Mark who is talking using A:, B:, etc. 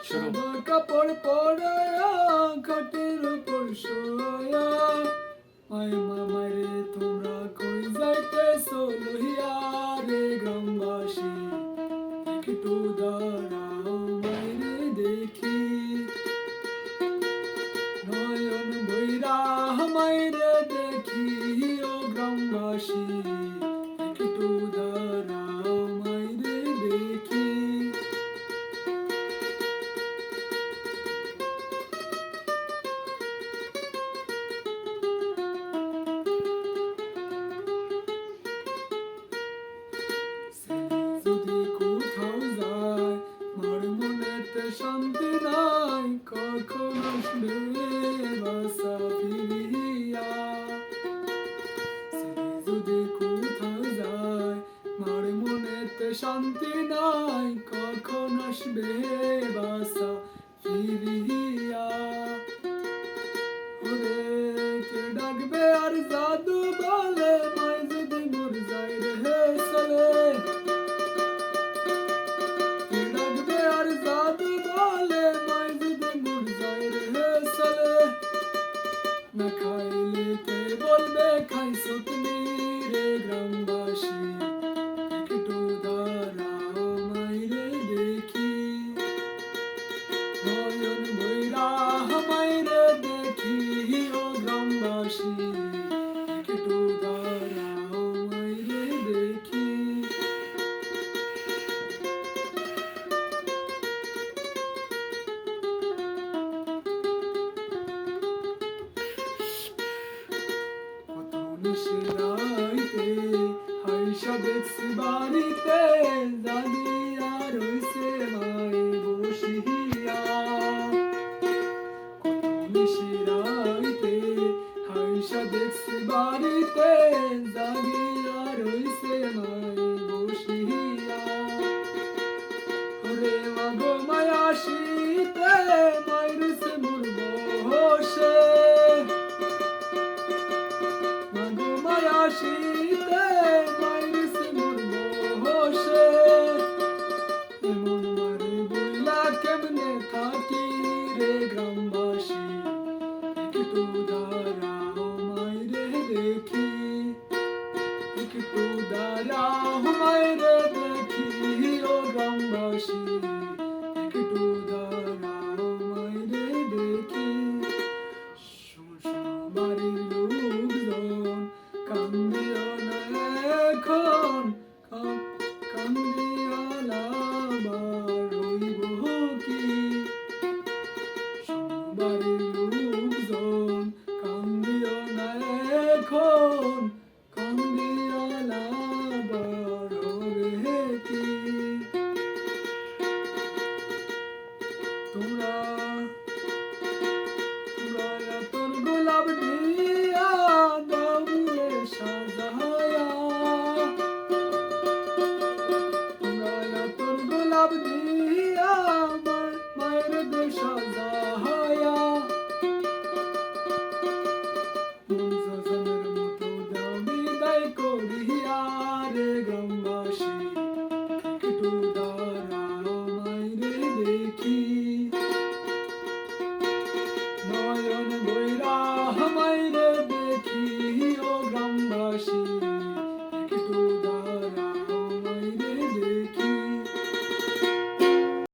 A: সাদা কাপড় পরায়া খাটের উপর শোয়া আয় মামারে তোমরা কই যাইতেছো লইয়া রে গ্রামবাসী একটু দাঁড়াও মাইরে দেখি নয়ন বৈরা মাইরে দেখি ও গ্রামবাসী একটু দাঁড়াও মাইরে দেখি যদি কোথাও যায় মোর মনেতে শান্তি নাই কখন আসবে বাসা ফিরিয়া যদি কোথাও যায় মোর মনেতে শান্তি নাই কখন আসবে বাসা ফিরিয়া ওরে কে ডাকবে আর জাদু বলে মাই যদি মোর যাই রে চলে না খাইলে কে বলবে খাইছো তুমি রে গ্রামবাসী একটু দাঁড়াও মাইরে দেখি নয়ন বৈরা মাইরে দেখি ও গ্রামবাসী একটু দাঁড়াও মাইরে দেখি নিশিরাইতে হাইসা দেখছি বাড়িতে দাদিয়া রইছে মাই বসিয়া নিশিরাইতে হাইসা দেখছি বাড়িতে দাদিয়া রইছে মাই বসিয়া ওরে মাগো মায়া শীতে মাই রইছে মোর বসে শীতে মাইরিছে মোর বসে এমন মারে বইলা কেমনে থাকি রে গ্রামবাসী একটু দাঁড়াও মাইরে দেখি একটু দাঁড়াও মাইরে দেখি ও গ্রামবাসী একটু দাঁড়াও মাইরে দেখি বাড়ির লোকজন কান্দিও না এখন কান্দিও না রইব কি বাড়ির লোকজন কান্দিও না এখন কান্দিও না হবে কি তোমরা